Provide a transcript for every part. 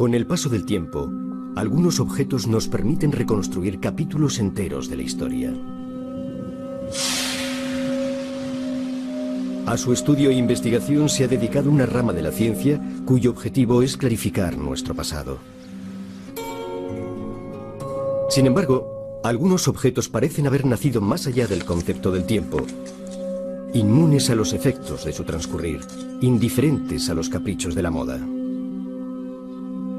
Con el paso del tiempo, algunos objetos nos permiten reconstruir capítulos enteros de la historia. A su estudio e investigación se ha dedicado una rama de la ciencia cuyo objetivo es clarificar nuestro pasado. Sin embargo, algunos objetos parecen haber nacido más allá del concepto del tiempo, inmunes a los efectos de su transcurrir, indiferentes a los caprichos de la moda.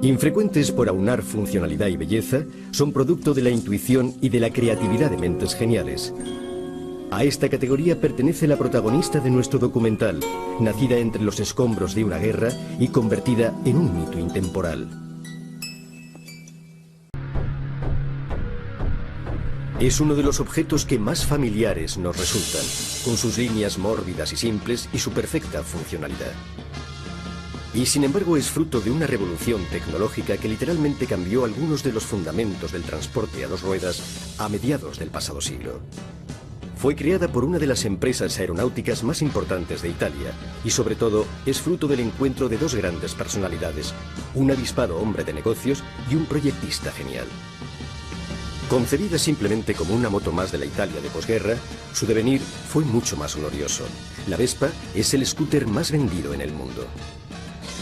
Infrecuentes por aunar funcionalidad y belleza, son producto de la intuición y de la creatividad de mentes geniales. A esta categoría pertenece la protagonista de nuestro documental, nacida entre los escombros de una guerra y convertida en un mito intemporal. Es uno de los objetos que más familiares nos resultan, con sus líneas mórbidas y simples y su perfecta funcionalidad. Y sin embargo es fruto de una revolución tecnológica que literalmente cambió algunos de los fundamentos del transporte a dos ruedas a mediados del pasado siglo. Fue creada por una de las empresas aeronáuticas más importantes de Italia y sobre todo es fruto del encuentro de dos grandes personalidades, un avispado hombre de negocios y un proyectista genial. Concebida simplemente como una moto más de la Italia de posguerra, su devenir fue mucho más glorioso. La Vespa es el scooter más vendido en el mundo.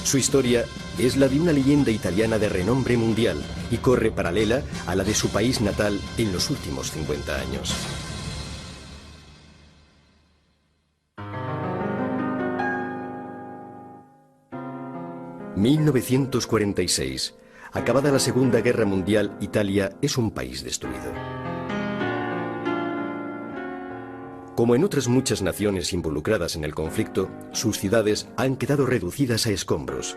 Su historia es la de una leyenda italiana de renombre mundial y corre paralela a la de su país natal en los últimos 50 años. ...1946... Acabada la Segunda Guerra Mundial, Italia es un país destruido. Como en otras muchas naciones involucradas en el conflicto, sus ciudades han quedado reducidas a escombros.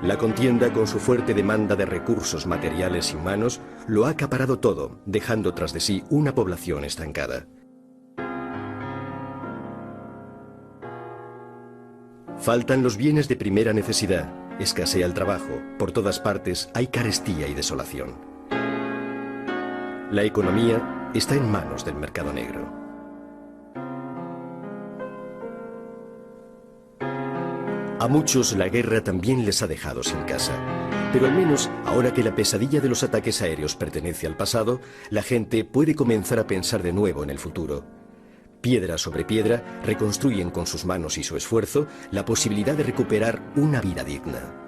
La contienda, con su fuerte demanda de recursos materiales y humanos, lo ha acaparado todo, dejando tras de sí una población estancada. Faltan los bienes de primera necesidad. Escasea el trabajo, por todas partes hay carestía y desolación. La economía está en manos del mercado negro. A muchos la guerra también les ha dejado sin casa, pero al menos ahora que la pesadilla de los ataques aéreos pertenece al pasado, la gente puede comenzar a pensar de nuevo en el futuro. Piedra sobre piedra, reconstruyen con sus manos y su esfuerzo la posibilidad de recuperar una vida digna.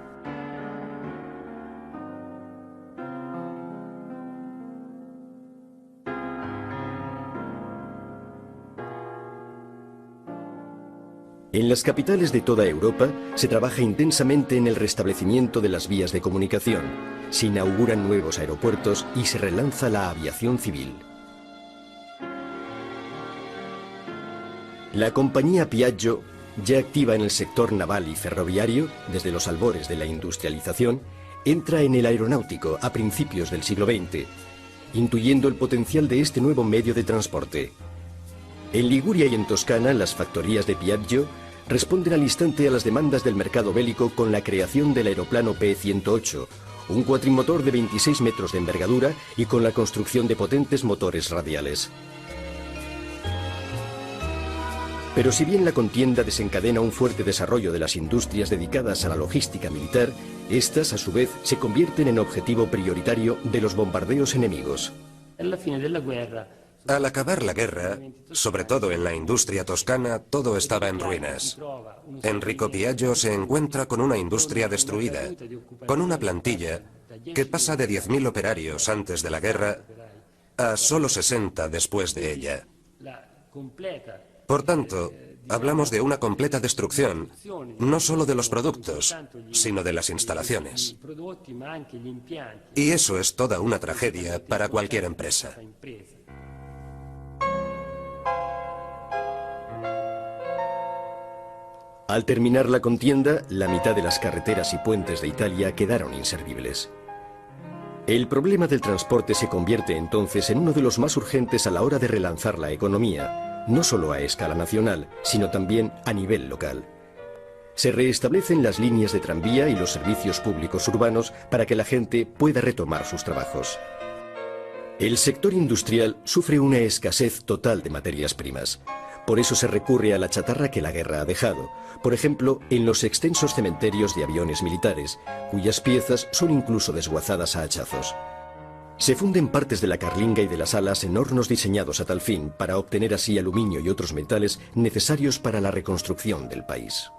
En las capitales de toda Europa se trabaja intensamente en el restablecimiento de las vías de comunicación, se inauguran nuevos aeropuertos y se relanza la aviación civil. La compañía Piaggio, ya activa en el sector naval y ferroviario desde los albores de la industrialización, entra en el aeronáutico a principios del siglo XX, intuyendo el potencial de este nuevo medio de transporte. En Liguria y en Toscana, las factorías de Piaggio responden al instante a las demandas del mercado bélico con la creación del aeroplano P-108, un cuatrimotor de 26 metros de envergadura y con la construcción de potentes motores radiales. Pero si bien la contienda desencadena un fuerte desarrollo de las industrias dedicadas a la logística militar, estas, a su vez, se convierten en objetivo prioritario de los bombardeos enemigos. Al acabar la guerra, sobre todo en la industria toscana, todo estaba en ruinas. Enrico Piaggio se encuentra con una industria destruida, con una plantilla que pasa de 10.000 operarios antes de la guerra a solo 60 después de ella. Por tanto, hablamos de una completa destrucción, no solo de los productos, sino de las instalaciones. Y eso es toda una tragedia para cualquier empresa. Al terminar la contienda, la mitad de las carreteras y puentes de Italia quedaron inservibles. El problema del transporte se convierte entonces en uno de los más urgentes a la hora de relanzar la economía, no solo a escala nacional, sino también a nivel local. Se reestablecen las líneas de tranvía y los servicios públicos urbanos para que la gente pueda retomar sus trabajos. El sector industrial sufre una escasez total de materias primas. Por eso se recurre a la chatarra que la guerra ha dejado, por ejemplo, en los extensos cementerios de aviones militares, cuyas piezas son incluso desguazadas a hachazos. Se funden partes de la carlinga y de las alas en hornos diseñados a tal fin, para obtener así aluminio y otros metales necesarios para la reconstrucción del país.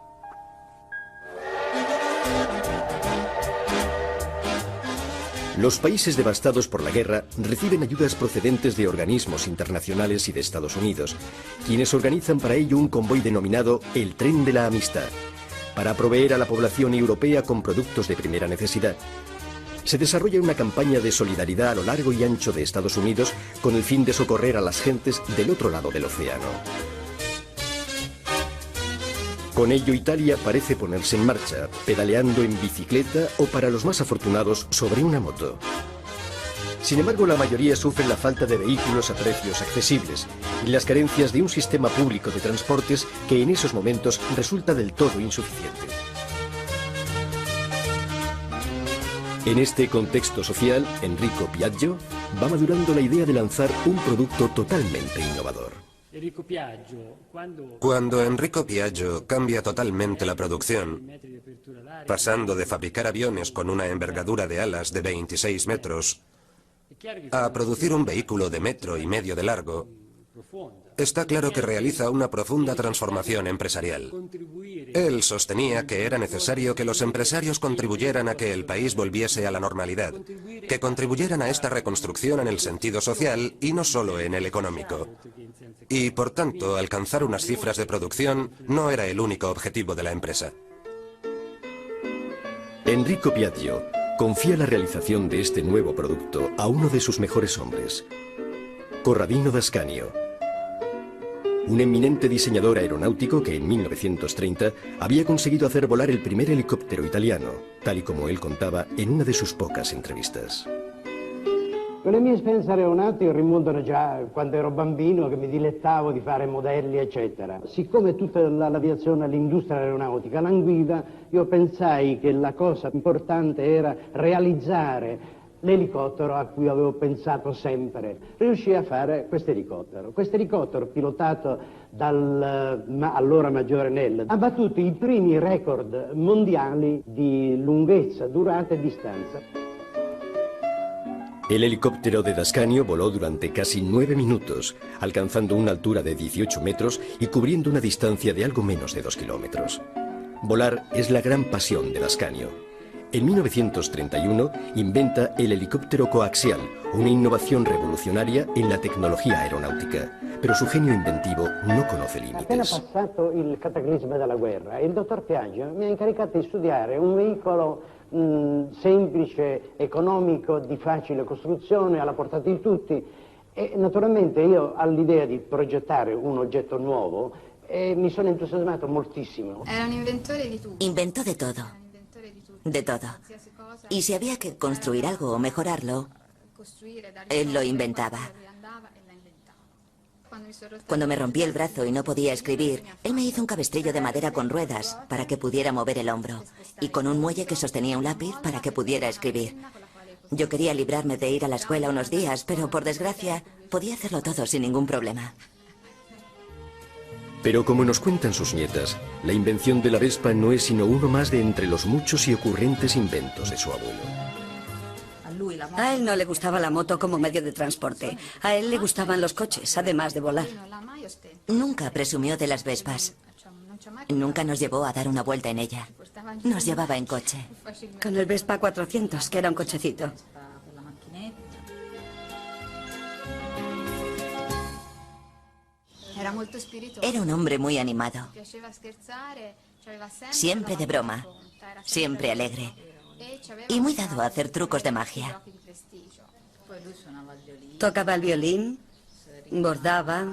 Los países devastados por la guerra reciben ayudas procedentes de organismos internacionales y de Estados Unidos, quienes organizan para ello un convoy denominado el Tren de la Amistad, para proveer a la población europea con productos de primera necesidad. Se desarrolla una campaña de solidaridad a lo largo y ancho de Estados Unidos con el fin de socorrer a las gentes del otro lado del océano. Con ello, Italia parece ponerse en marcha, pedaleando en bicicleta o, para los más afortunados, sobre una moto. Sin embargo, la mayoría sufre la falta de vehículos a precios accesibles y las carencias de un sistema público de transportes que en esos momentos resulta del todo insuficiente. En este contexto social, Enrico Piaggio va madurando la idea de lanzar un producto totalmente innovador. Cuando Enrico Piaggio cambia totalmente la producción, pasando de fabricar aviones con una envergadura de alas de 26 metros a producir un vehículo de 1,5 metros de largo, está claro que realiza una profunda transformación empresarial. Él sostenía que era necesario que los empresarios contribuyeran a que el país volviese a la normalidad, que contribuyeran a esta reconstrucción en el sentido social y no solo en el económico. Y, por tanto, alcanzar unas cifras de producción no era el único objetivo de la empresa. Enrico Piaggio confía la realización de este nuevo producto a uno de sus mejores hombres, Corradino d'Ascanio, un eminente diseñador aeronáutico que en 1930 había conseguido hacer volar el primer helicóptero italiano, tal y como él contaba en una de sus pocas entrevistas. Le mie esperienze aeronautiche rimontano già quando ero bambino, che mi dilettavo di fare modelli, eccetera. Siccome tutta l'aviazione, l'industria aeronautica languiva, io pensai che la cosa importante era realizzare l'elicottero a cui avevo pensato sempre. Riuscii a fare questo elicottero pilotato dal allora maggiore Nell, ha battuto i primi record mondiali di lunghezza, durata e distanza. El helicóptero de d'Ascanio voló durante casi 9 minutos, alcanzando una altura de 18 metros y cubriendo una distancia de algo menos de 2 kilómetros. Volar es la gran pasión de d'Ascanio. En 1931 inventa el helicóptero coaxial, una innovación revolucionaria en la tecnología aeronáutica, pero su genio inventivo no conoce límites. Appena passato il cataclisma della guerra, il dottor Piaggio mi ha incaricato di studiare un veicolo semplice, economico, di facile costruzione, alla portata di tutti, e naturalmente io all'idea di progettare un oggetto nuovo mi sono entusiasmato moltissimo. Era un inventore di tutto. Inventó de todo. De todo. Y si había que construir algo o mejorarlo, él lo inventaba. Cuando me rompí el brazo y no podía escribir, él me hizo un cabestrillo de madera con ruedas para que pudiera mover el hombro y con un muelle que sostenía un lápiz para que pudiera escribir. Yo quería librarme de ir a la escuela unos días, pero por desgracia podía hacerlo todo sin ningún problema. Pero como nos cuentan sus nietas, la invención de la Vespa no es sino uno más de entre los muchos y ocurrentes inventos de su abuelo. A él no le gustaba la moto como medio de transporte. A él le gustaban los coches, además de volar. Nunca presumió de las Vespas. Nunca nos llevó a dar una vuelta en ella. Nos llevaba en coche. Con el Vespa 400, que era un cochecito. Era un hombre muy animado. Siempre de broma. Siempre alegre. Y muy dado a hacer trucos de magia. Tocaba el violín, bordaba,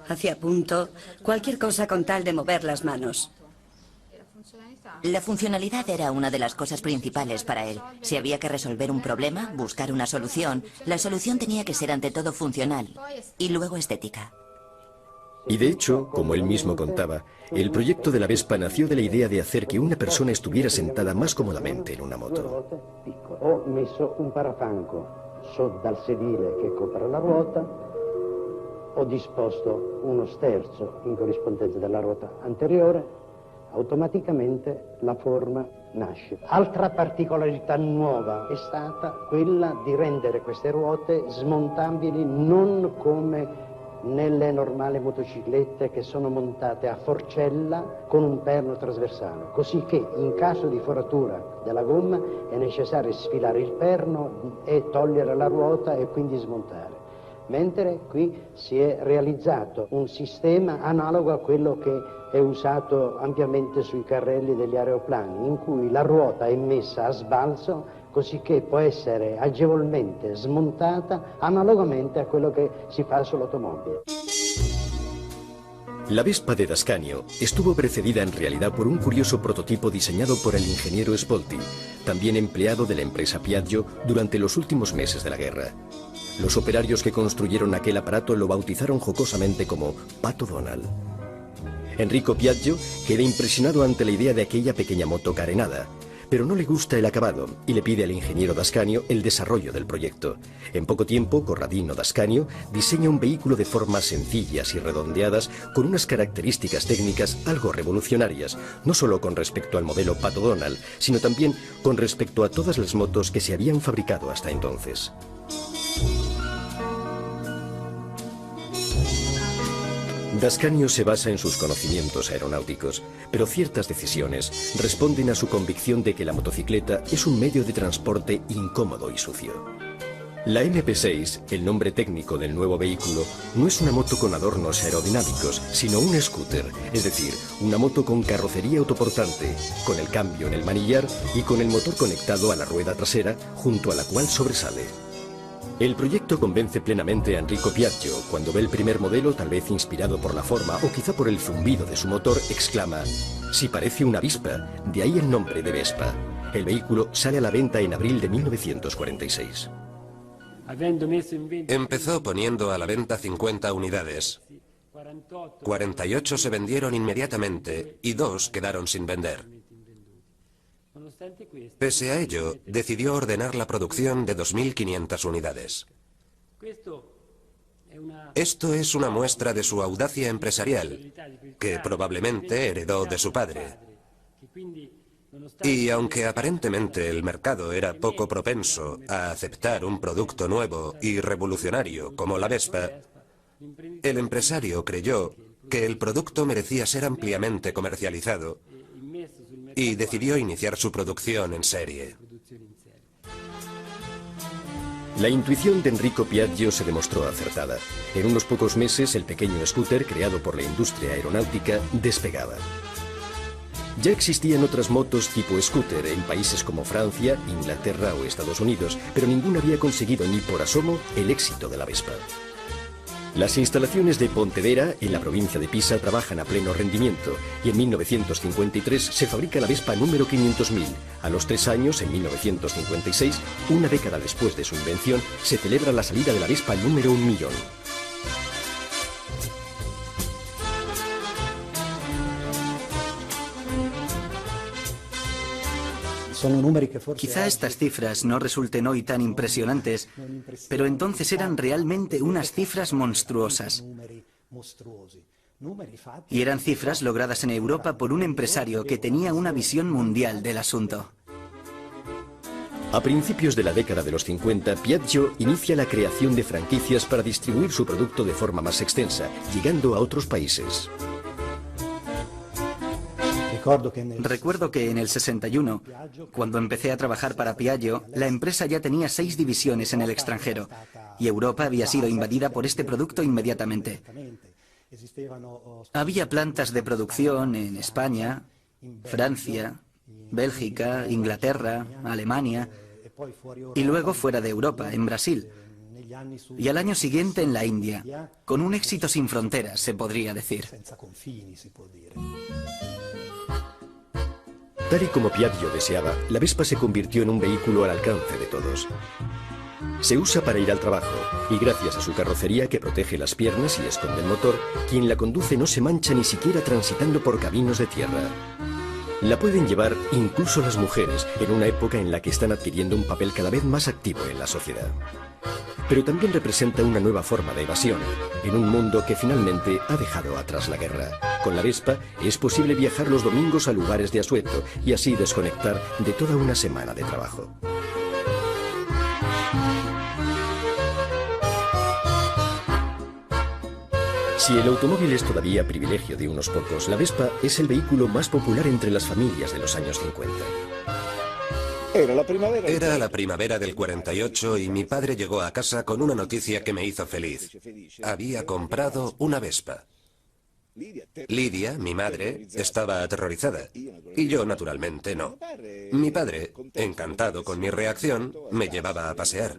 hacía punto, cualquier cosa con tal de mover las manos. La funcionalidad era una de las cosas principales para él. Si había que resolver un problema, buscar una solución, la solución tenía que ser ante todo funcional y luego estética. Y de hecho, como él mismo contaba, el proyecto de la Vespa nació de la idea de hacer que una persona estuviera sentada más cómodamente en una moto. Ho messo un parafanco sotto dal sedile che copre la ruota ho disposto uno sterzo in corrispondenza della ruota anteriore, automaticamente la forma nasce. Altra particolarità nuova è stata quella di rendere queste ruote smontabili non come nelle normali motociclette che sono montate a forcella con un perno trasversale, così che in caso di foratura della gomma è necessario sfilare il perno e togliere la ruota e quindi smontare. Mentre qui si è realizzato un sistema analogo a quello che è usato ampiamente sui carrelli degli aeroplani, in cui la ruota è messa a sbalzo, così che può essere agevolmente smontata analogamente a quello che si fa sull'automobile. La Vespa de Dascanio estuvo precedida en realidad por un curioso prototipo diseñado por el ingeniero Spolti, también empleado de la empresa Piaggio durante los últimos meses de la guerra. Los operarios que construyeron aquel aparato lo bautizaron jocosamente como Pato Donald. Enrico Piaggio queda impresionado ante la idea de aquella pequeña moto carenada, pero no le gusta el acabado y le pide al ingeniero Dascanio el desarrollo del proyecto. En poco tiempo, Corradino Dascanio diseña un vehículo de formas sencillas y redondeadas con unas características técnicas algo revolucionarias, no solo con respecto al modelo Pato Donald, sino también con respecto a todas las motos que se habían fabricado hasta entonces. Dascanio se basa en sus conocimientos aeronáuticos, pero ciertas decisiones responden a su convicción de que la motocicleta es un medio de transporte incómodo y sucio. La MP6, el nombre técnico del nuevo vehículo, no es una moto con adornos aerodinámicos, sino un scooter, es decir, una moto con carrocería autoportante, con el cambio en el manillar y con el motor conectado a la rueda trasera, junto a la cual sobresale. El proyecto convence plenamente a Enrico Piaggio. Cuando ve el primer modelo, tal vez inspirado por la forma o quizá por el zumbido de su motor, exclama: «Si parece una Vespa», de ahí el nombre de Vespa. El vehículo sale a la venta en abril de 1946. Empezó poniendo a la venta 50 unidades. 48 se vendieron inmediatamente y 2 quedaron sin vender. Pese a ello, decidió ordenar la producción de 2.500 unidades. Esto es una muestra de su audacia empresarial, que probablemente heredó de su padre. Y aunque aparentemente el mercado era poco propenso a aceptar un producto nuevo y revolucionario como la Vespa, el empresario creyó que el producto merecía ser ampliamente comercializado y decidió iniciar su producción en serie. La intuición de Enrico Piaggio se demostró acertada. En unos pocos meses, el pequeño scooter creado por la industria aeronáutica despegaba. Ya existían otras motos tipo scooter en países como Francia, Inglaterra o Estados Unidos, pero ninguna había conseguido ni por asomo el éxito de la Vespa. Las instalaciones de Pontedera, en la provincia de Pisa, trabajan a pleno rendimiento y en 1953 se fabrica la Vespa número 500.000. A los 3 años, en 1956, una década después de su invención, se celebra la salida de la Vespa número 1.000.000. Quizá estas cifras no resulten hoy tan impresionantes, pero entonces eran realmente unas cifras monstruosas. Y eran cifras logradas en Europa por un empresario que tenía una visión mundial del asunto. A principios de la década de los 50, Piaggio inicia la creación de franquicias para distribuir su producto de forma más extensa, llegando a otros países. Recuerdo que en el 61, cuando empecé a trabajar para Piaggio, la empresa ya tenía 6 divisiones en el extranjero y Europa había sido invadida por este producto inmediatamente. Había plantas de producción en España, Francia, Bélgica, Inglaterra, Alemania y luego fuera de Europa, en Brasil. Y al año siguiente en la India, con un éxito sin fronteras, se podría decir. Tal y como Piaggio deseaba, la Vespa se convirtió en un vehículo al alcance de todos. Se usa para ir al trabajo y gracias a su carrocería que protege las piernas y esconde el motor, quien la conduce no se mancha ni siquiera transitando por caminos de tierra. La pueden llevar incluso las mujeres en una época en la que están adquiriendo un papel cada vez más activo en la sociedad. Pero también representa una nueva forma de evasión, en un mundo que finalmente ha dejado atrás la guerra. Con la Vespa es posible viajar los domingos a lugares de asueto y así desconectar de toda una semana de trabajo. Si el automóvil es todavía privilegio de unos pocos, la Vespa es el vehículo más popular entre las familias de los años 50. Era la primavera del 48 y mi padre llegó a casa con una noticia que me hizo feliz. Había comprado una Vespa. Lidia, mi madre, estaba aterrorizada. Y yo, naturalmente, no. Mi padre, encantado con mi reacción, me llevaba a pasear.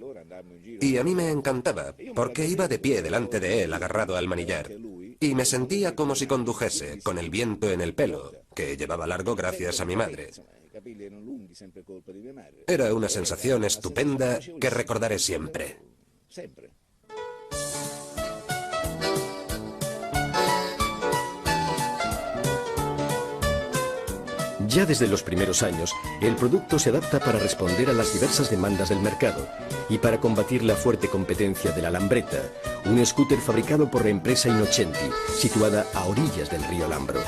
Y a mí me encantaba, porque iba de pie delante de él, agarrado al manillar. Y me sentía como si condujese, con el viento en el pelo, que llevaba largo gracias a mi madre. Era una sensación estupenda que recordaré siempre. Ya desde los primeros años, el producto se adapta para responder a las diversas demandas del mercado y para combatir la fuerte competencia de la Lambretta, un scooter fabricado por la empresa Innocenti, situada a orillas del río Lambro.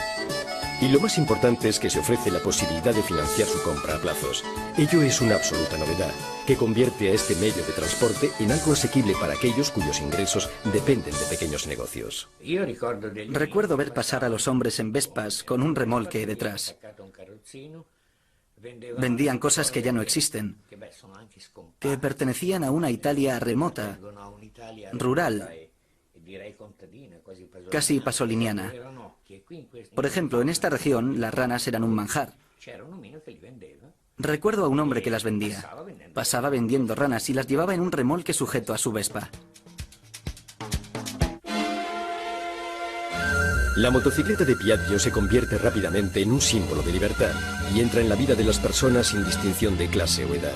Y lo más importante es que se ofrece la posibilidad de financiar su compra a plazos. Ello es una absoluta novedad, que convierte a este medio de transporte en algo asequible para aquellos cuyos ingresos dependen de pequeños negocios. Recuerdo ver pasar a los hombres en Vespas con un remolque detrás. Vendían cosas que ya no existen, que pertenecían a una Italia remota, rural, casi pasoliniana. Por ejemplo, en esta región las ranas eran un manjar. Recuerdo a un hombre que las vendía. Pasaba vendiendo ranas y las llevaba en un remolque sujeto a su Vespa. La motocicleta de Piaggio se convierte rápidamente en un símbolo de libertad y entra en la vida de las personas sin distinción de clase o edad.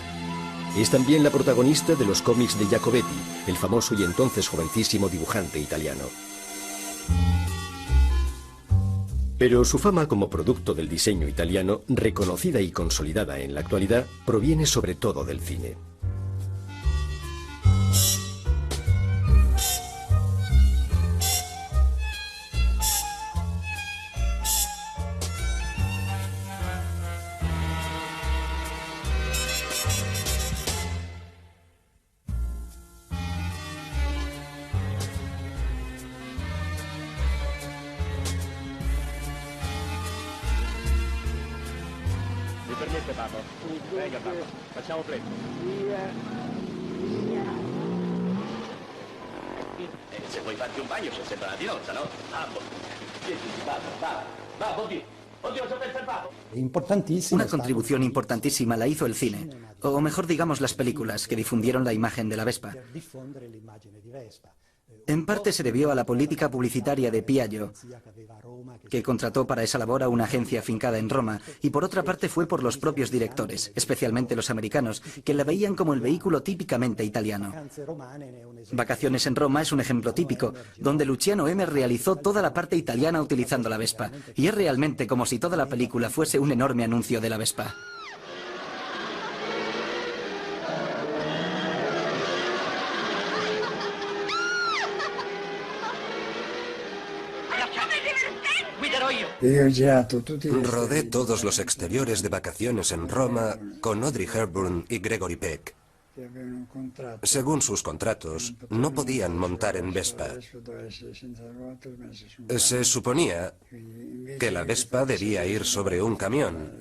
Es también la protagonista de los cómics de Giacobetti, el famoso y entonces jovencísimo dibujante italiano. Pero su fama como producto del diseño italiano, reconocida y consolidada en la actualidad, proviene sobre todo del cine. Venga, Papo, facciamo presto. Se vuoi farti un bagno c'è sempre la tinozza, no? Papo, vieni, va, oddio, c'ho pensato il Papo. Una contribución importantísima la hizo el cine, o mejor digamos las películas que difundieron la imagen de la Vespa. En parte se debió a la política publicitaria de Piaggio, que contrató para esa labor a una agencia afincada en Roma, y por otra parte fue por los propios directores, especialmente los americanos, que la veían como el vehículo típicamente italiano. Vacaciones en Roma es un ejemplo típico, donde Luciano M. realizó toda la parte italiana utilizando la Vespa, y es realmente como si toda la película fuese un enorme anuncio de la Vespa. Rodé todos los exteriores de vacaciones en Roma con Audrey Hepburn y Gregory Peck. Según sus contratos, no podían montar en Vespa. Se suponía que la Vespa debía ir sobre un camión,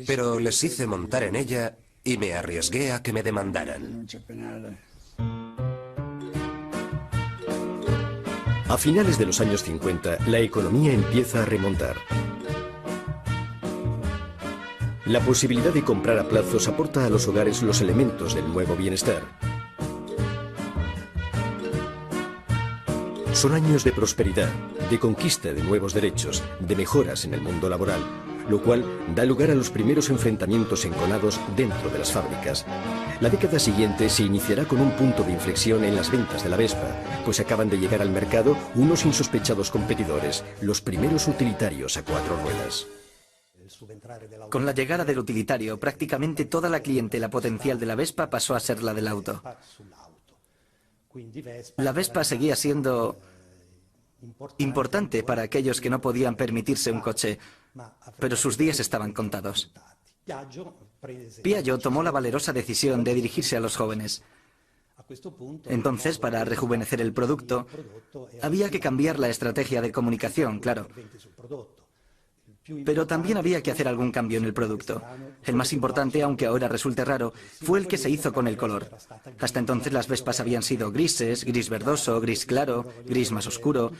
pero les hice montar en ella y me arriesgué a que me demandaran. A finales de los años 50, la economía empieza a remontar. La posibilidad de comprar a plazos aporta a los hogares los elementos del nuevo bienestar. Son años de prosperidad, de conquista de nuevos derechos, de mejoras en el mundo laboral, lo cual da lugar a los primeros enfrentamientos enconados dentro de las fábricas. La década siguiente se iniciará con un punto de inflexión en las ventas de la Vespa, pues acaban de llegar al mercado unos insospechados competidores, los primeros utilitarios a 4 ruedas. Con la llegada del utilitario, prácticamente toda la clientela potencial de la Vespa pasó a ser la del auto. La Vespa seguía siendo importante para aquellos que no podían permitirse un coche, pero sus días estaban contados. Piaggio tomó la valerosa decisión de dirigirse a los jóvenes. Entonces, para rejuvenecer el producto, había que cambiar la estrategia de comunicación, claro. Pero también había que hacer algún cambio en el producto. El más importante, aunque ahora resulte raro, fue el que se hizo con el color. Hasta entonces las Vespas habían sido grises, gris verdoso, gris claro, gris más oscuro.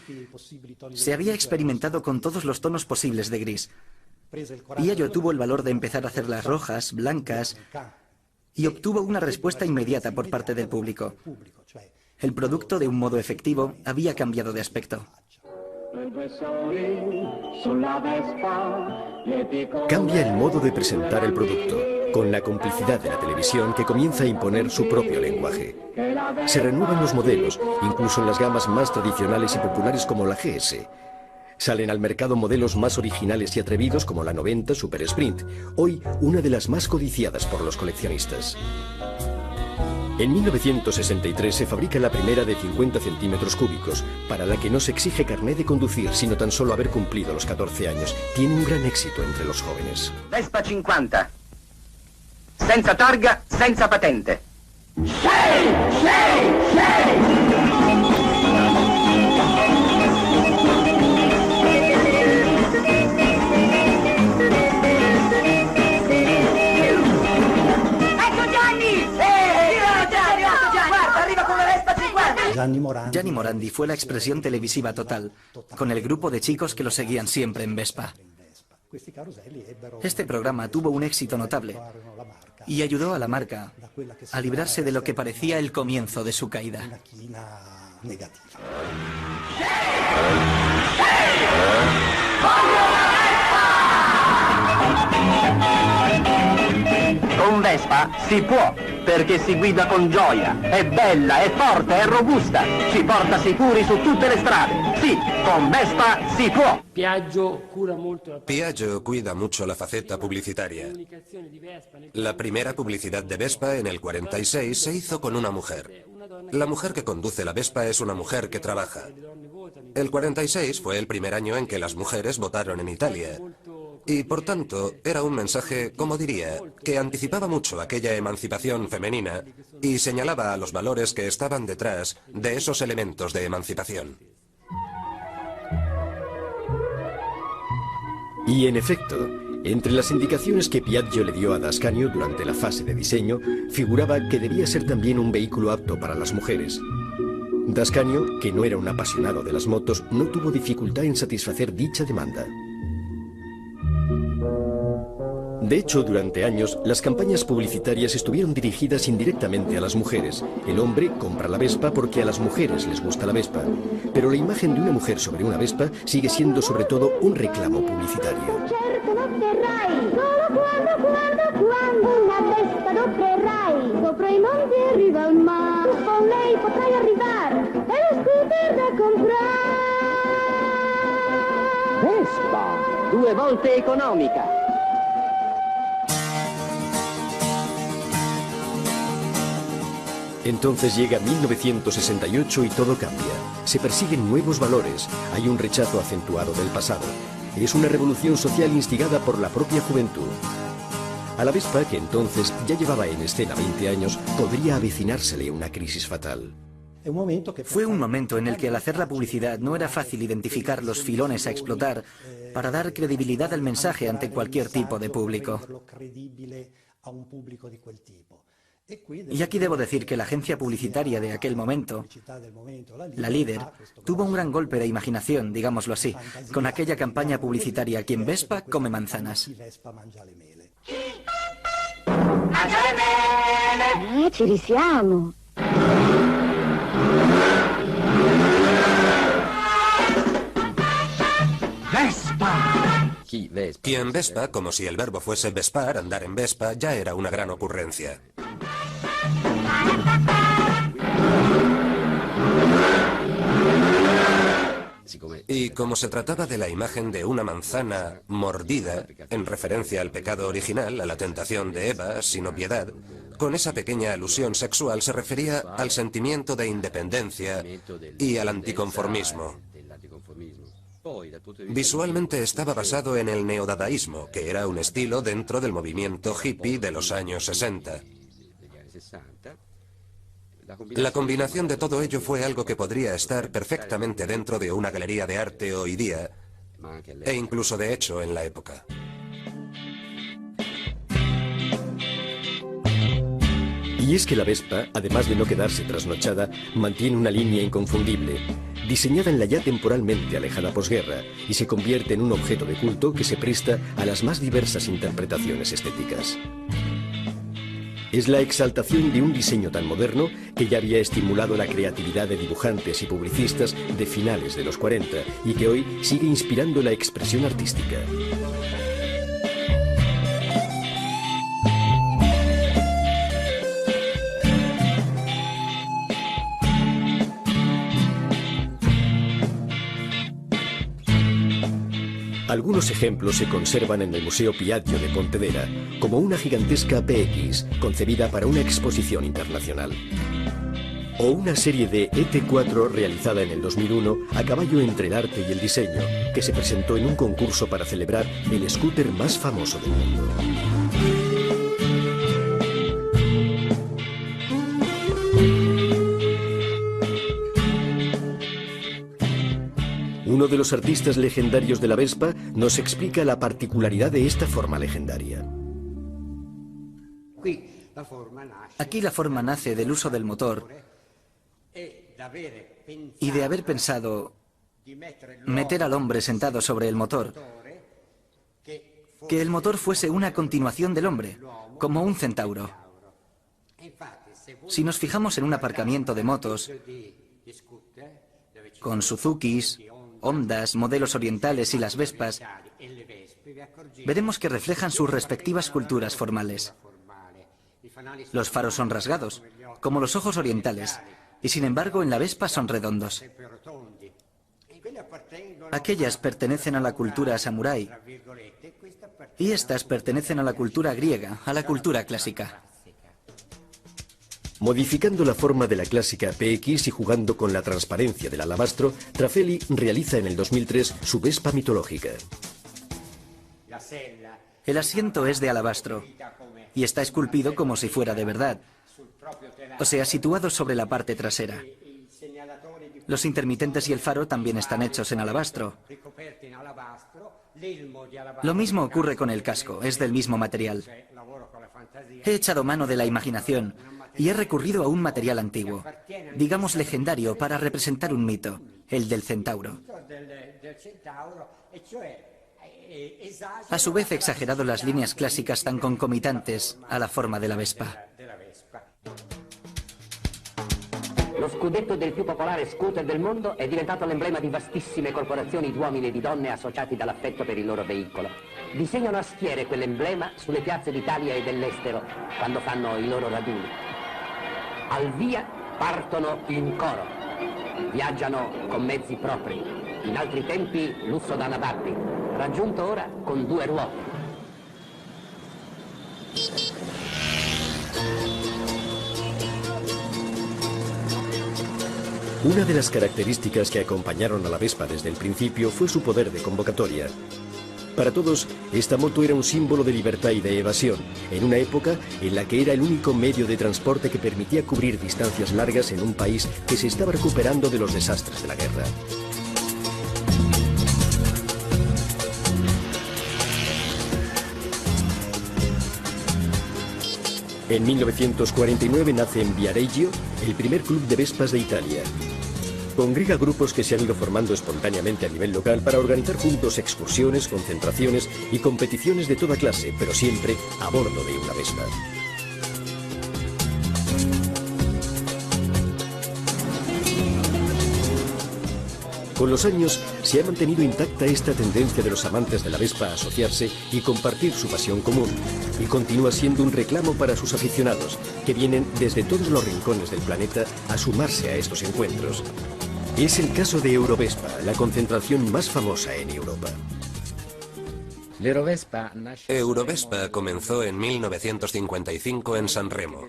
Se había experimentado con todos los tonos posibles de gris. Piaggio tuvo el valor de empezar a hacerlas rojas, blancas, y obtuvo una respuesta inmediata por parte del público. El producto, de un modo efectivo, había cambiado de aspecto. Cambia el modo de presentar el producto, con la complicidad de la televisión que comienza a imponer su propio lenguaje. Se renuevan los modelos, incluso en las gamas más tradicionales y populares como la GS. Salen al mercado modelos más originales y atrevidos como la 90 Super Sprint, hoy una de las más codiciadas por los coleccionistas. En 1963 se fabrica la primera de 50 centímetros cúbicos, para la que no se exige carnet de conducir, sino tan solo haber cumplido los 14 años. Tiene un gran éxito entre los jóvenes. Vespa 50. Senza targa, senza patente. Gianni Morandi fue la expresión televisiva total, con el grupo de chicos que lo seguían siempre en Vespa. Este programa tuvo un éxito notable y ayudó a la marca a librarse de lo que parecía el comienzo de su caída. Con Vespa si può, perché si guida con gioia, è bella, è forte, è robusta, ci porta sicuri su tutte le strade. Sì, con Vespa si può. Piaggio cuida mucho la faceta publicitaria. La primera publicidad de Vespa en el 46 se hizo con una mujer. La mujer que conduce la Vespa es una mujer que trabaja. El 46 fue el primer año en que las mujeres votaron en Italia. Y, por tanto, era un mensaje, como diría, que anticipaba mucho aquella emancipación femenina y señalaba a los valores que estaban detrás de esos elementos de emancipación. Y, en efecto, entre las indicaciones que Piaggio le dio a D'Ascanio durante la fase de diseño, figuraba que debía ser también un vehículo apto para las mujeres. D'Ascanio, que no era un apasionado de las motos, no tuvo dificultad en satisfacer dicha demanda. De hecho, durante años, las campañas publicitarias estuvieron dirigidas indirectamente a las mujeres. El hombre compra la Vespa porque a las mujeres les gusta la Vespa. Pero la imagen de una mujer sobre una Vespa sigue siendo sobre todo un reclamo publicitario. Vespa, 2 volte economica. Entonces llega 1968 y todo cambia. Se persiguen nuevos valores, hay un rechazo acentuado del pasado. Es una revolución social instigada por la propia juventud. A la Vespa, que entonces ya llevaba en escena 20 años, podría avecinársele una crisis fatal. Fue un momento en el que al hacer la publicidad no era fácil identificar los filones a explotar para dar credibilidad al mensaje ante cualquier tipo de público. Y aquí debo decir que la agencia publicitaria de aquel momento, la líder, tuvo un gran golpe de imaginación, digámoslo así, con aquella campaña publicitaria "Quien Vespa come manzanas". Ci risiamo. Quien Vespa, como si el verbo fuese vespar, andar en Vespa, ya era una gran ocurrencia. Y como se trataba de la imagen de una manzana mordida, en referencia al pecado original, a la tentación de Eva, sin obviedad, con esa pequeña alusión sexual se refería al sentimiento de independencia y al anticonformismo. Visualmente estaba basado en el neodadaísmo, que era un estilo dentro del movimiento hippie de los años 60. La combinación de todo ello fue algo que podría estar perfectamente dentro de una galería de arte hoy día, e incluso de hecho en la época. Y es que la Vespa, además de no quedarse trasnochada, mantiene una línea inconfundible, diseñada en la ya temporalmente alejada posguerra, y se convierte en un objeto de culto que se presta a las más diversas interpretaciones estéticas. Es la exaltación de un diseño tan moderno que ya había estimulado la creatividad de dibujantes y publicistas de finales de los 40 y que hoy sigue inspirando la expresión artística. Algunos ejemplos se conservan en el Museo Piaggio de Pontedera, como una gigantesca PX, concebida para una exposición internacional. O una serie de ET4 realizada en el 2001 a caballo entre el arte y el diseño, que se presentó en un concurso para celebrar el scooter más famoso del mundo. Uno de los artistas legendarios de la Vespa nos explica la particularidad de esta forma legendaria. Aquí la forma nace del uso del motor y de haber pensado meter al hombre sentado sobre el motor, que el motor fuese una continuación del hombre, como un centauro. Si nos fijamos en un aparcamiento de motos, con Suzukis, Hondas, modelos orientales y las Vespas, veremos que reflejan sus respectivas culturas formales. Los faros son rasgados, como los ojos orientales, y sin embargo en la Vespa son redondos. Aquellas pertenecen a la cultura samurái, y estas pertenecen a la cultura griega, a la cultura clásica. Modificando la forma de la clásica PX y jugando con la transparencia del alabastro, Trafelli realiza en el 2003 su Vespa mitológica. El asiento es de alabastro y está esculpido como si fuera de verdad, o sea, situado sobre la parte trasera. Los intermitentes y el faro también están hechos en alabastro. Lo mismo ocurre con el casco, es del mismo material. He echado mano de la imaginación y he recurrido a un material antiguo, digamos legendario, para representar un mito, el del centauro. A su vez he exagerado las líneas clásicas tan concomitantes a la forma de la Vespa. Lo scudetto del più popolare scooter del mondo è diventato l'emblema di vastissime corporazioni di uomini e di donne associati dall'affetto per il loro veicolo. Disegnano a schiere quell'emblema sulle piazze d'Italia e dell'estero quando fanno i loro raduni. Al via partono in coro, viaggiano con mezzi propri, in altri tempi lusso da nababbi, raggiunto ora con 2 ruote. Una de las características que acompañaron a la Vespa desde el principio fue su poder de convocatoria. Para todos, esta moto era un símbolo de libertad y de evasión, en una época en la que era el único medio de transporte que permitía cubrir distancias largas en un país que se estaba recuperando de los desastres de la guerra. En 1949 nace en Viareggio el primer club de Vespas de Italia. Congrega grupos que se han ido formando espontáneamente a nivel local para organizar juntos excursiones, concentraciones y competiciones de toda clase, pero siempre a bordo de una Vespa. Con los años se ha mantenido intacta esta tendencia de los amantes de la Vespa a asociarse y compartir su pasión común, y continúa siendo un reclamo para sus aficionados, que vienen desde todos los rincones del planeta a sumarse a estos encuentros. Es el caso de Eurovespa, la concentración más famosa en Europa. Eurovespa comenzó en 1955 en San Remo.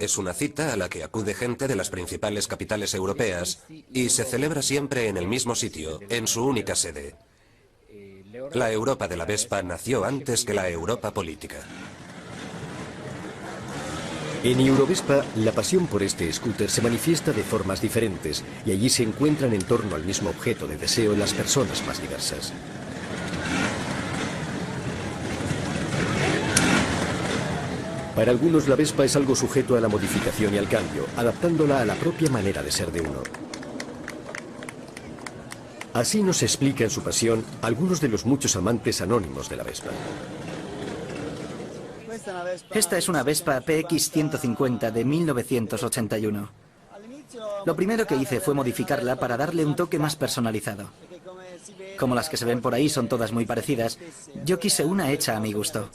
Es una cita a la que acude gente de las principales capitales europeas y se celebra siempre en el mismo sitio, en su única sede. La Europa de la Vespa nació antes que la Europa política. En Eurovespa, la pasión por este scooter se manifiesta de formas diferentes y allí se encuentran en torno al mismo objeto de deseo las personas más diversas. Para algunos la Vespa es algo sujeto a la modificación y al cambio, adaptándola a la propia manera de ser de uno. Así nos explican su pasión algunos de los muchos amantes anónimos de la Vespa. Esta es una Vespa PX 150 de 1981. Lo primero que hice fue modificarla para darle un toque más personalizado. Como las que se ven por ahí son todas muy parecidas, yo quise una hecha a mi gusto.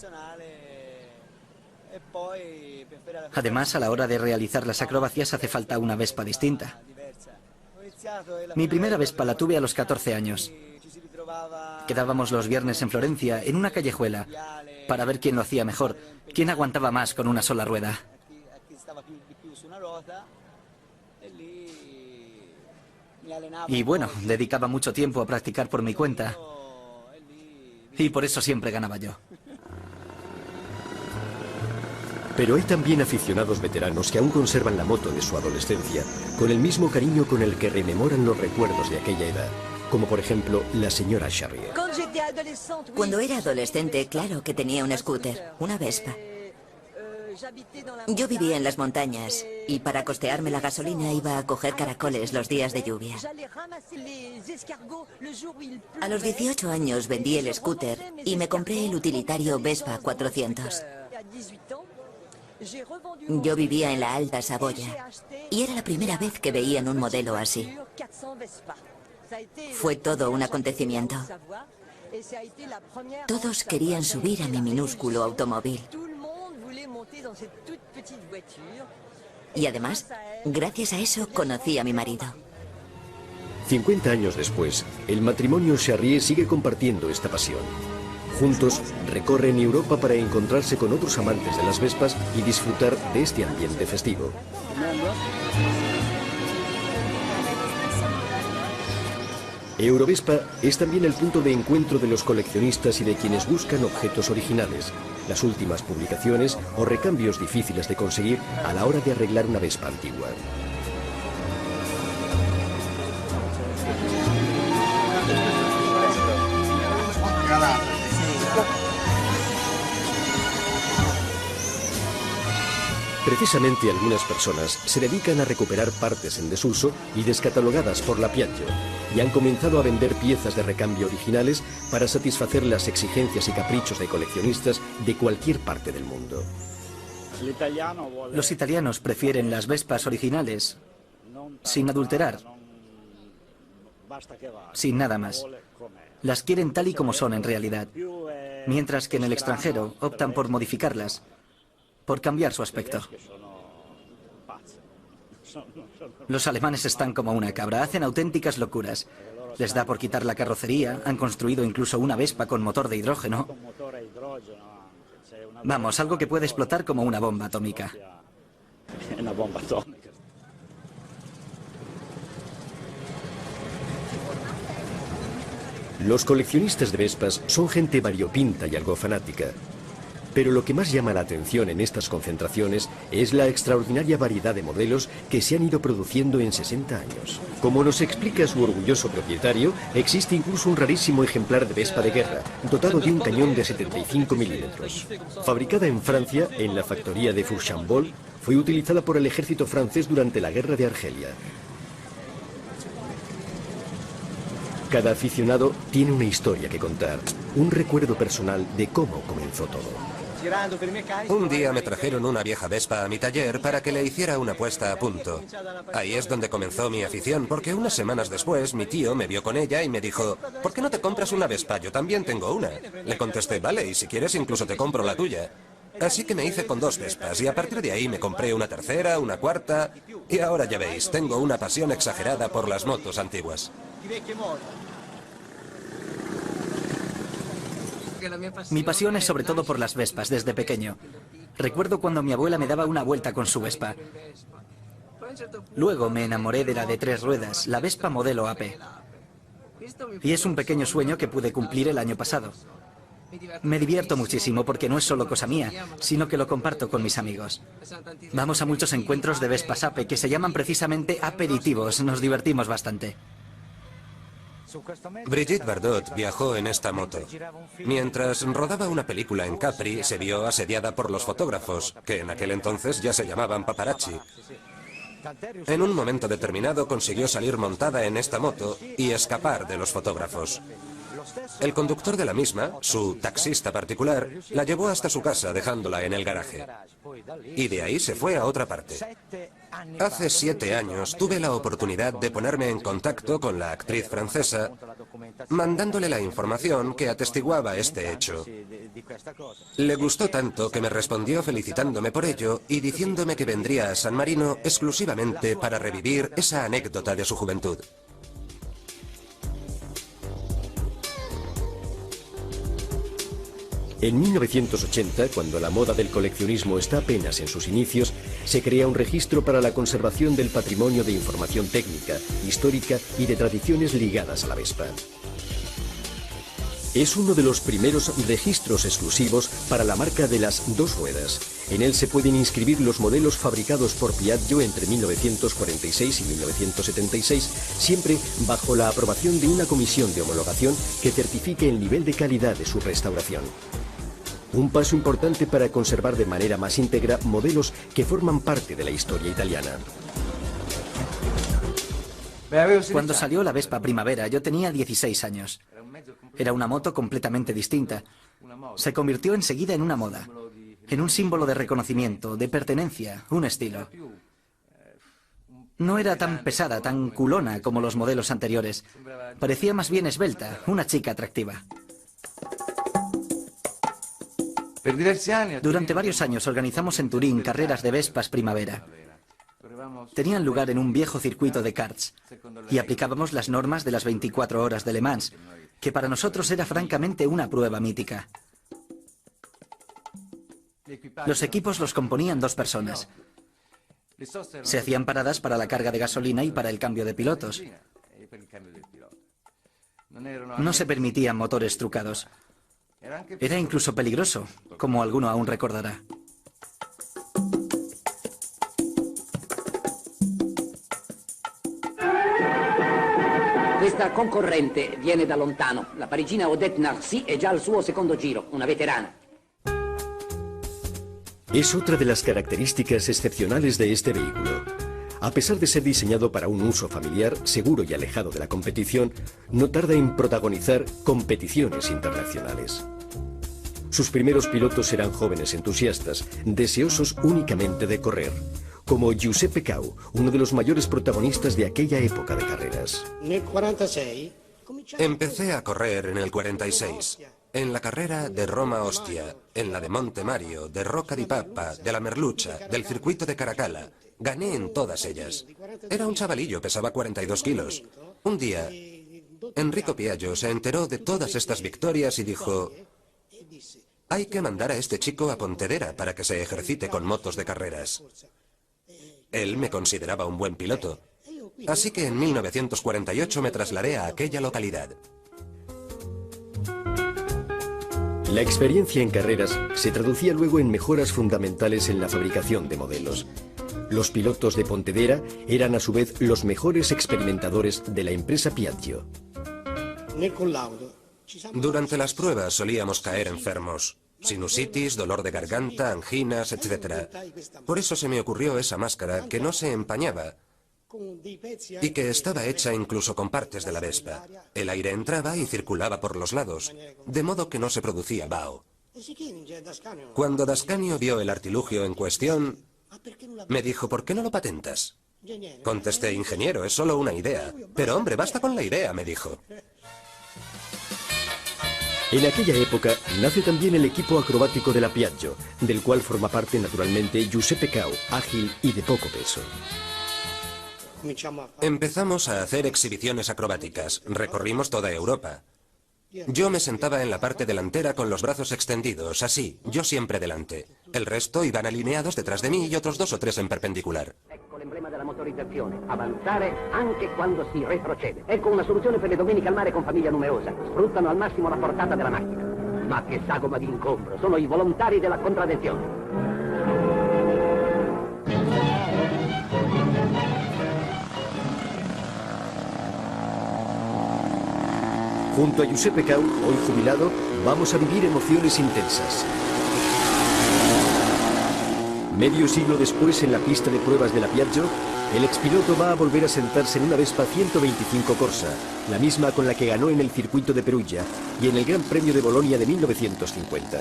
Además, a la hora de realizar las acrobacias hace falta una Vespa distinta. Mi primera Vespa la tuve a los 14 años. Quedábamos los viernes en Florencia, en una callejuela, para ver quién lo hacía mejor, quién aguantaba más con una sola rueda. Y bueno, dedicaba mucho tiempo a practicar por mi cuenta. Y por eso siempre ganaba yo. Pero hay también aficionados veteranos que aún conservan la moto de su adolescencia, con el mismo cariño con el que rememoran los recuerdos de aquella edad, como por ejemplo la señora Charrier. Cuando era adolescente, claro que tenía un scooter, una Vespa. Yo vivía en las montañas y para costearme la gasolina iba a coger caracoles los días de lluvia. A los 18 años vendí el scooter y me compré el utilitario Vespa 400. Yo vivía en la Alta Saboya y era la primera vez que veían un modelo así. Fue todo un acontecimiento. Todos querían subir a mi minúsculo automóvil. Y además, gracias a eso conocí a mi marido. 50 años después, el matrimonio Charrier sigue compartiendo esta pasión. Juntos recorren Europa para encontrarse con otros amantes de las Vespas y disfrutar de este ambiente festivo. Eurovespa es también el punto de encuentro de los coleccionistas y de quienes buscan objetos originales, las últimas publicaciones o recambios difíciles de conseguir a la hora de arreglar una Vespa antigua. Precisamente algunas personas se dedican a recuperar partes en desuso y descatalogadas por la Piaggio y han comenzado a vender piezas de recambio originales para satisfacer las exigencias y caprichos de coleccionistas de cualquier parte del mundo. Los italianos prefieren las Vespas originales, sin adulterar, sin nada más. Las quieren tal y como son en realidad, mientras que en el extranjero optan por modificarlas, por cambiar su aspecto. Los alemanes están como una cabra, hacen auténticas locuras. Les da por quitar la carrocería, han construido incluso una Vespa con motor de hidrógeno. Vamos, algo que puede explotar como una bomba atómica. Los coleccionistas de Vespas son gente variopinta y algo fanática. Pero lo que más llama la atención en estas concentraciones es la extraordinaria variedad de modelos que se han ido produciendo en 60 años. Como nos explica su orgulloso propietario, existe incluso un rarísimo ejemplar de Vespa de guerra, dotado de un cañón de 75 milímetros. Fabricada en Francia, en la factoría de Fourchambault, fue utilizada por el ejército francés durante la guerra de Argelia. Cada aficionado tiene una historia que contar, un recuerdo personal de cómo comenzó todo. Un día me trajeron una vieja Vespa a mi taller para que le hiciera una puesta a punto. Ahí es donde comenzó mi afición, porque unas semanas después mi tío me vio con ella y me dijo: ¿por qué no te compras una Vespa? Yo también tengo una. Le contesté: vale, y si quieres incluso te compro la tuya. Así que me hice con 2 Vespas y a partir de ahí me compré una tercera, una cuarta y ahora ya veis, tengo una pasión exagerada por las motos antiguas. Mi pasión es sobre todo por las Vespas desde pequeño. Recuerdo cuando mi abuela me daba una vuelta con su Vespa. Luego me enamoré de la de 3 ruedas, la Vespa modelo AP. Y es un pequeño sueño que pude cumplir el año pasado. Me divierto muchísimo porque no es solo cosa mía, sino que lo comparto con mis amigos. Vamos a muchos encuentros de Vespas AP que se llaman precisamente aperitivos. Nos divertimos bastante. Brigitte Bardot viajó en esta moto. Mientras rodaba una película en Capri, se vio asediada por los fotógrafos, que en aquel entonces ya se llamaban paparazzi. En un momento determinado consiguió salir montada en esta moto y escapar de los fotógrafos. El conductor de la misma, su taxista particular, la llevó hasta su casa dejándola en el garaje. Y de ahí se fue a otra parte. Hace 7 años tuve la oportunidad de ponerme en contacto con la actriz francesa, mandándole la información que atestiguaba este hecho. Le gustó tanto que me respondió felicitándome por ello y diciéndome que vendría a San Marino exclusivamente para revivir esa anécdota de su juventud. En 1980, cuando la moda del coleccionismo está apenas en sus inicios, se crea un registro para la conservación del patrimonio de información técnica, histórica y de tradiciones ligadas a la Vespa. Es uno de los primeros registros exclusivos para la marca de las 2 ruedas. En él se pueden inscribir los modelos fabricados por Piaggio entre 1946 y 1976, siempre bajo la aprobación de una comisión de homologación que certifique el nivel de calidad de su restauración. Un paso importante para conservar de manera más íntegra modelos que forman parte de la historia italiana. Cuando salió la Vespa Primavera, yo tenía 16 años. Era una moto completamente distinta. Se convirtió enseguida en una moda, en un símbolo de reconocimiento, de pertenencia, un estilo. No era tan pesada, tan culona como los modelos anteriores. Parecía más bien esbelta, una chica atractiva. Durante varios años organizamos en Turín carreras de Vespas Primavera. Tenían lugar en un viejo circuito de karts y aplicábamos las normas de las 24 horas de Le Mans, que para nosotros era francamente una prueba mítica. Los equipos los componían 2 personas. Se hacían paradas para la carga de gasolina y para el cambio de pilotos. No se permitían motores trucados. Era incluso peligroso, como alguno aún recordará. Questa concorrente viene da lontano. La parigina Odette Narcy è già al suo secondo giro, una veterana. Es otra de las características excepcionales de este vehículo. A pesar de ser diseñado para un uso familiar, seguro y alejado de la competición, no tarda en protagonizar competiciones internacionales. Sus primeros pilotos eran jóvenes entusiastas, deseosos únicamente de correr, como Giuseppe Cau, uno de los mayores protagonistas de aquella época de carreras. Empecé a correr en el 46, en la carrera de Roma-Ostia, en la de Monte Mario, de Rocca di Papa, de la Merlucha, del circuito de Caracalla. Gané en todas ellas. Era un chavalillo, pesaba 42 kilos. Un día, Enrico Piaggio se enteró de todas estas victorias y dijo: hay que mandar a este chico a Pontedera para que se ejercite con motos de carreras. Él me consideraba un buen piloto. Así que en 1948 me trasladé a aquella localidad. La experiencia en carreras se traducía luego en mejoras fundamentales en la fabricación de modelos. Los pilotos de Pontedera eran a su vez los mejores experimentadores de la empresa Piaggio. Durante las pruebas solíamos caer enfermos. Sinusitis, dolor de garganta, anginas, etc. Por eso se me ocurrió esa máscara que no se empañaba y que estaba hecha incluso con partes de la Vespa. El aire entraba y circulaba por los lados, de modo que no se producía vaho. Cuando Dascanio vio el artilugio en cuestión, me dijo: ¿por qué no lo patentas? Contesté: ingeniero, es solo una idea. Pero hombre, basta con la idea, me dijo. En aquella época nace también el equipo acrobático de la Piaggio, del cual forma parte naturalmente Giuseppe Cao, ágil y de poco peso. Empezamos a hacer exhibiciones acrobáticas. Recorrimos toda Europa. Yo me sentaba en la parte delantera con los brazos extendidos, así, yo siempre delante. El resto iban alineados detrás de mí y otros 2 o 3 en perpendicular. Ecco l'emblema della motorizzazione, avanzare anche quando si retrocede. Ecco una soluzione per le domeniche al mare con famiglia numerosa. Sfruttano al massimo la portata della macchina. Ma che sagoma di incontro, sono i volontari della contravvenzione. Junto a Giuseppe Cao, hoy jubilado, vamos a vivir emociones intensas. Medio siglo después, en la pista de pruebas de la Piaggio, el expiloto va a volver a sentarse en una Vespa 125 Corsa, la misma con la que ganó en el circuito de Perugia y en el Gran Premio de Bolonia de 1950.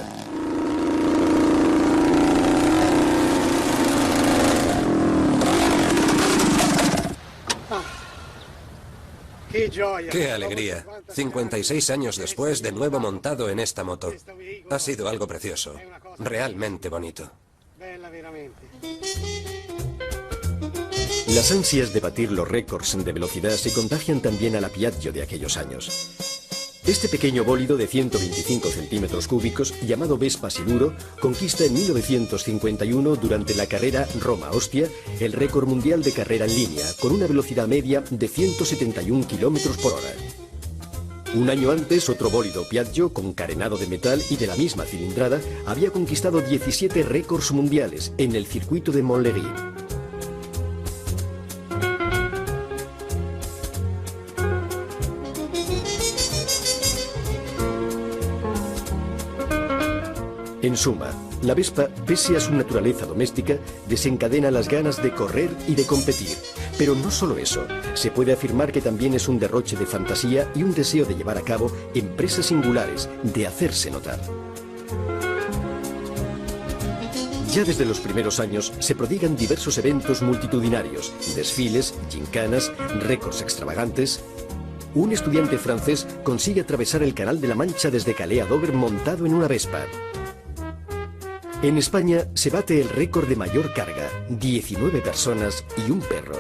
¡Qué alegría! 56 años después, de nuevo montado en esta moto. Ha sido algo precioso, realmente bonito. Las ansias de batir los récords de velocidad se contagian también a la Piaggio de aquellos años. Este pequeño bólido de 125 centímetros cúbicos, llamado Vespa Siluro, conquista en 1951, durante la carrera Roma-Ostia, el récord mundial de carrera en línea, con una velocidad media de 171 kilómetros por hora. Un año antes, otro bólido Piaggio, con carenado de metal y de la misma cilindrada, había conquistado 17 récords mundiales en el circuito de Montlhéry. En suma, la Vespa, pese a su naturaleza doméstica, desencadena las ganas de correr y de competir. Pero no solo eso, se puede afirmar que también es un derroche de fantasía y un deseo de llevar a cabo empresas singulares, de hacerse notar. Ya desde los primeros años se prodigan diversos eventos multitudinarios, desfiles, gincanas, récords extravagantes. Un estudiante francés consigue atravesar el Canal de la Mancha desde Calais a Dover montado en una Vespa. En España se bate el récord de mayor carga, 19 personas y un perro.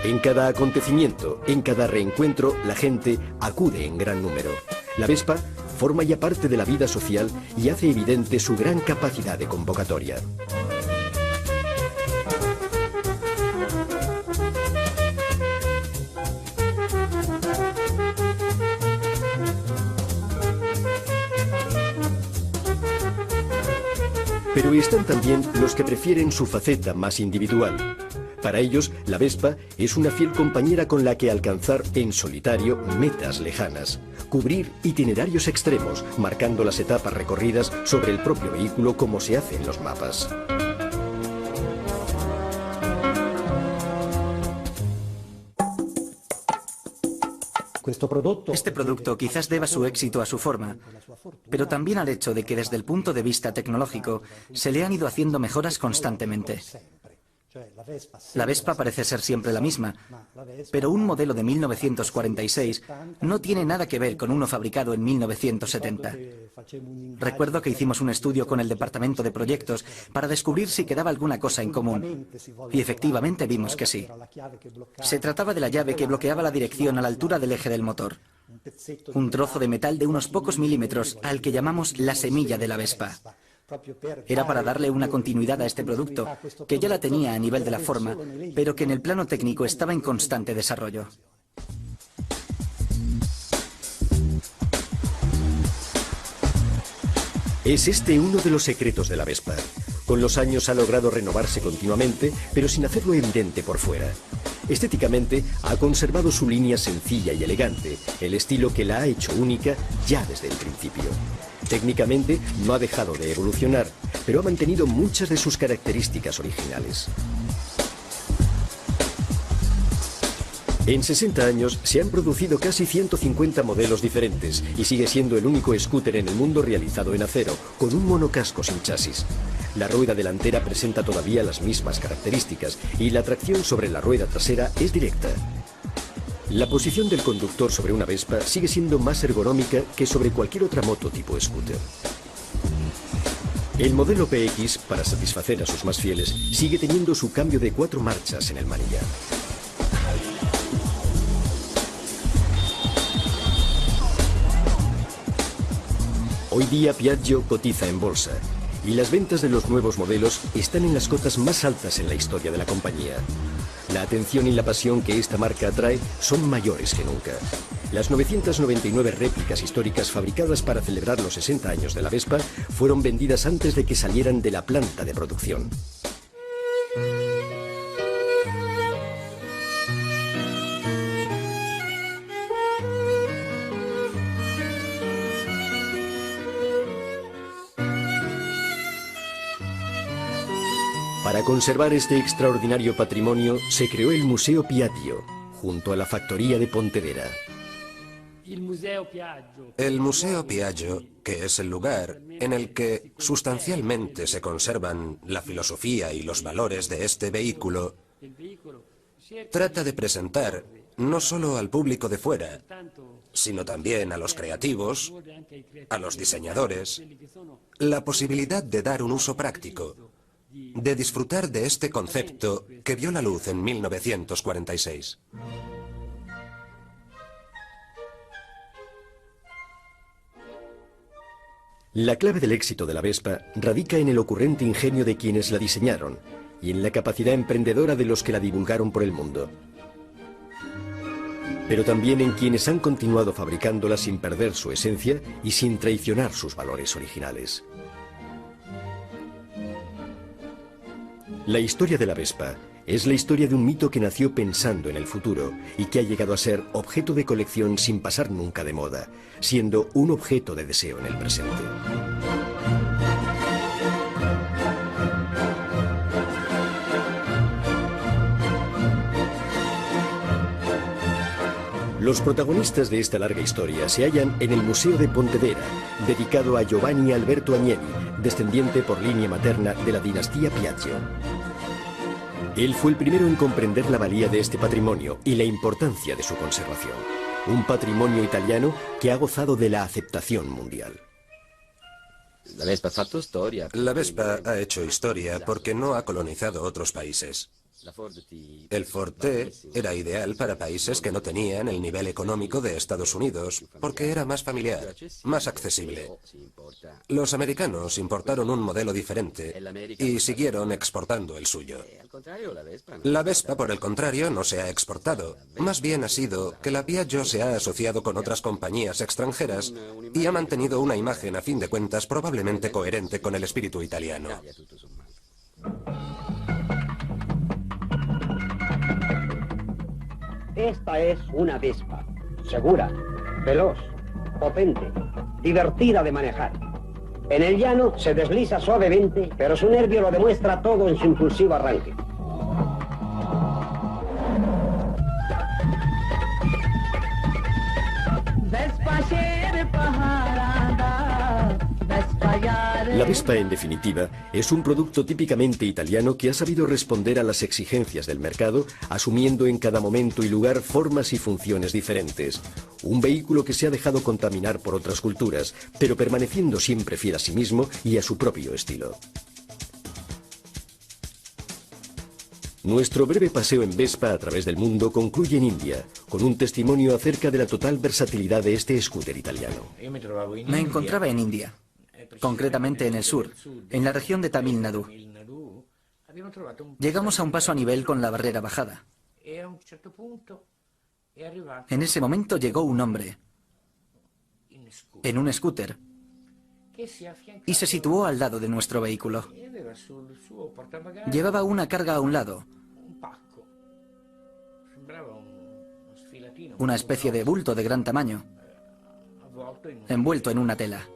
En cada acontecimiento, en cada reencuentro, la gente acude en gran número. La Vespa forma ya parte de la vida social y hace evidente su gran capacidad de convocatoria. Pero están también los que prefieren su faceta más individual. Para ellos, la Vespa es una fiel compañera con la que alcanzar en solitario metas lejanas, cubrir itinerarios extremos, marcando las etapas recorridas sobre el propio vehículo como se hace en los mapas. Este producto quizás deba su éxito a su forma, pero también al hecho de que desde el punto de vista tecnológico se le han ido haciendo mejoras constantemente. La Vespa parece ser siempre la misma, pero un modelo de 1946 no tiene nada que ver con uno fabricado en 1970. Recuerdo que hicimos un estudio con el departamento de proyectos para descubrir si quedaba alguna cosa en común, y efectivamente vimos que sí. Se trataba de la llave que bloqueaba la dirección a la altura del eje del motor. Un trozo de metal de unos pocos milímetros al que llamamos la semilla de la Vespa. Era para darle una continuidad a este producto, que ya la tenía a nivel de la forma, pero que en el plano técnico estaba en constante desarrollo. Es este uno de los secretos de la Vespa. Con los años ha logrado renovarse continuamente, pero sin hacerlo evidente por fuera. Estéticamente ha conservado su línea sencilla y elegante, el estilo que la ha hecho única ya desde el principio. Técnicamente no ha dejado de evolucionar, pero ha mantenido muchas de sus características originales. En 60 años se han producido casi 150 modelos diferentes y sigue siendo el único scooter en el mundo realizado en acero, con un monocasco sin chasis. la rueda delantera presenta todavía las mismas características y la tracción sobre la rueda trasera es directa. La posición del conductor sobre una Vespa sigue siendo más ergonómica que sobre cualquier otra moto tipo scooter. El modelo PX, para satisfacer a sus más fieles, sigue teniendo su cambio de 4 marchas en el manillar. Hoy día Piaggio cotiza en bolsa y las ventas de los nuevos modelos están en las cotas más altas en la historia de la compañía. La atención y la pasión que esta marca atrae son mayores que nunca. Las 999 réplicas históricas fabricadas para celebrar los 60 años de la Vespa fueron vendidas antes de que salieran de la planta de producción. Para conservar este extraordinario patrimonio se creó el Museo Piaggio, junto a la factoría de Pontedera. El Museo Piaggio, que es el lugar en el que sustancialmente se conservan la filosofía y los valores de este vehículo, trata de presentar no solo al público de fuera, sino también a los creativos, a los diseñadores, la posibilidad de dar un uso práctico, de disfrutar de este concepto que vio la luz en 1946. La clave del éxito de la Vespa radica en el ocurrente ingenio de quienes la diseñaron y en la capacidad emprendedora de los que la divulgaron por el mundo. Pero también en quienes han continuado fabricándola sin perder su esencia y sin traicionar sus valores originales. La historia de la Vespa es la historia de un mito que nació pensando en el futuro y que ha llegado a ser objeto de colección sin pasar nunca de moda, siendo un objeto de deseo en el presente. Los protagonistas de esta larga historia se hallan en el Museo de Pontedera, dedicado a Giovanni Alberto Agnelli, descendiente por línea materna de la dinastía Piaggio. Él fue el primero en comprender la valía de este patrimonio y la importancia de su conservación. Un patrimonio italiano que ha gozado de la aceptación mundial. La Vespa ha hecho historia porque no ha colonizado otros países. El Ford T era ideal para países que no tenían el nivel económico de Estados Unidos, porque era más familiar, más accesible. Los americanos importaron un modelo diferente y siguieron exportando el suyo. La Vespa, por el contrario, no se ha exportado. Más bien ha sido que la Piaggio se ha asociado con otras compañías extranjeras y ha mantenido una imagen, a fin de cuentas, probablemente coherente con el espíritu italiano. Esta es una Vespa, segura, veloz, potente, divertida de manejar. En el llano se desliza suavemente, pero su nervio lo demuestra todo en su impulsivo arranque. La Vespa, en definitiva, es un producto típicamente italiano que ha sabido responder a las exigencias del mercado, asumiendo en cada momento y lugar formas y funciones diferentes. Un vehículo que se ha dejado contaminar por otras culturas, pero permaneciendo siempre fiel a sí mismo y a su propio estilo. Nuestro breve paseo en Vespa a través del mundo concluye en India, con un testimonio acerca de la total versatilidad de este scooter italiano. Me encontraba en India, concretamente en el sur, en la región de Tamil Nadu. Llegamos a un paso a nivel con la barrera bajada. En ese momento llegó un hombre en un scooter y se situó al lado de nuestro vehículo. Llevaba una carga a un lado, una especie de bulto de gran tamaño, envuelto en una tela.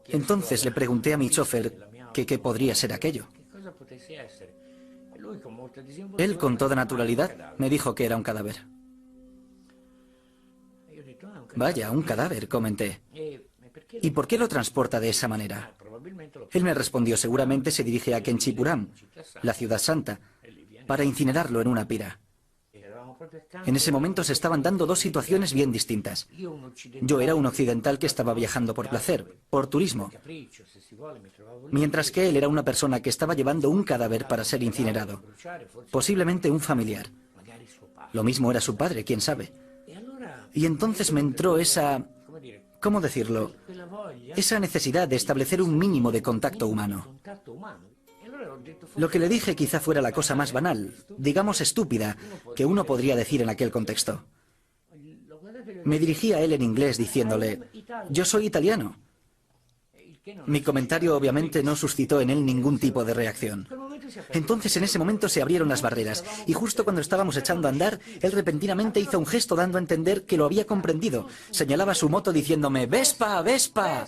Entonces le pregunté a mi chofer que qué podría ser aquello. Él, con toda naturalidad, me dijo que era un cadáver. Vaya, un cadáver, comenté. ¿Y por qué lo transporta de esa manera? Él me respondió, seguramente se dirige a Kenchipuram, la ciudad santa, para incinerarlo en una pira. En ese momento se estaban dando dos situaciones bien distintas. Yo era un occidental que estaba viajando por placer, por turismo, mientras que él era una persona que estaba llevando un cadáver para ser incinerado, posiblemente un familiar. Lo mismo era su padre, quién sabe. Y entonces me entró esa... ¿cómo decirlo? Esa necesidad de establecer un mínimo de contacto humano. Lo que le dije quizá fuera la cosa más banal, digamos estúpida, que uno podría decir en aquel contexto. Me dirigí a él en inglés diciéndole, yo soy italiano. Mi comentario obviamente no suscitó en él ningún tipo de reacción. Entonces en ese momento se abrieron las barreras y justo cuando estábamos echando a andar, él repentinamente hizo un gesto dando a entender que lo había comprendido. Señalaba su moto diciéndome, ¡Vespa, Vespa!